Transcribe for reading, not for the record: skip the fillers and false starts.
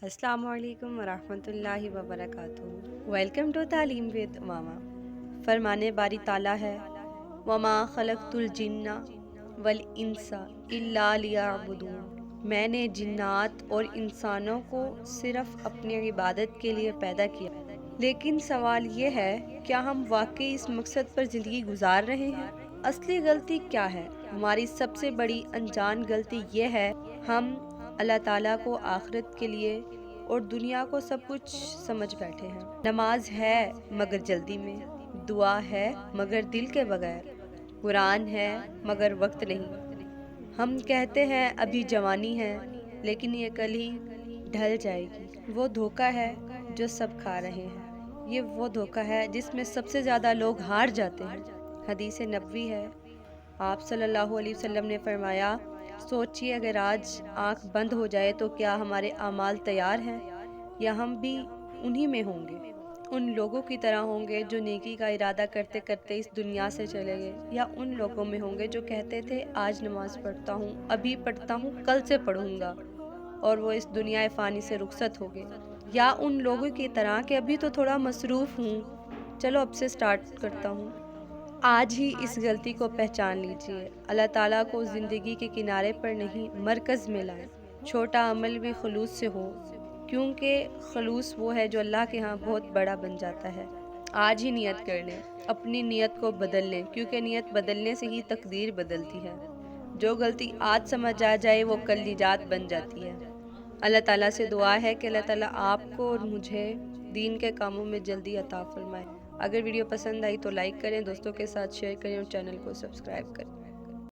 السلام علیکم ورحمۃ اللہ وبرکاتہ۔ ویلکم ٹو تعلیم ود ماما۔ فرمانے باری تعالیٰ ہے، وما خلقت الجن والانس الا لیعبدون۔ میں نے جنات اور انسانوں کو صرف اپنی عبادت کے لیے پیدا کیا۔ لیکن سوال یہ ہے، کیا ہم واقعی اس مقصد پر زندگی گزار رہے ہیں؟ اصلی غلطی کیا ہے؟ ہماری سب سے بڑی انجان غلطی یہ ہے، ہم اللہ تعالیٰ کو آخرت کے لیے اور دنیا کو سب کچھ سمجھ بیٹھے ہیں۔ نماز ہے مگر جلدی میں، دعا ہے مگر دل کے بغیر، قرآن ہے مگر وقت نہیں۔ ہم کہتے ہیں ابھی جوانی ہے، لیکن یہ کل ہی ڈھل جائے گی۔ وہ دھوکہ ہے جو سب کھا رہے ہیں، یہ وہ دھوکہ ہے جس میں سب سے زیادہ لوگ ہار جاتے ہیں۔ حدیث نبوی ہے، آپ صلی اللہ علیہ وسلم نے فرمایا، سوچئے اگر آج آنکھ بند ہو جائے تو کیا ہمارے اعمال تیار ہیں، یا ہم بھی انہی میں ہوں گے، ان لوگوں کی طرح ہوں گے جو نیکی کا ارادہ کرتے کرتے اس دنیا سے چلے گئے، یا ان لوگوں میں ہوں گے جو کہتے تھے آج نماز پڑھتا ہوں، ابھی پڑھتا ہوں، کل سے پڑھوں گا، اور وہ اس دنیا فانی سے رخصت ہو گئے، یا ان لوگوں کی طرح کہ ابھی تو تھوڑا مصروف ہوں، چلو اب سے سٹارٹ کرتا ہوں۔ آج ہی اس غلطی کو پہچان لیجئے، اللہ تعالیٰ کو زندگی کے کنارے پر نہیں مرکز میں لائیں۔ چھوٹا عمل بھی خلوص سے ہو، کیونکہ خلوص وہ ہے جو اللہ کے ہاں بہت بڑا بن جاتا ہے۔ آج ہی نیت کر لیں، اپنی نیت کو بدل لیں، کیونکہ نیت بدلنے سے ہی تقدیر بدلتی ہے۔ جو غلطی آج سمجھ آ جائے وہ کل نجات بن جاتی ہے۔ اللہ تعالیٰ سے دعا ہے کہ اللہ تعالیٰ آپ کو اور مجھے دین کے کاموں میں جلدی عطا فرمائے۔ اگر ویڈیو پسند آئی تو لائک کریں، دوستوں کے ساتھ شیئر کریں اور چینل کو سبسکرائب کریں۔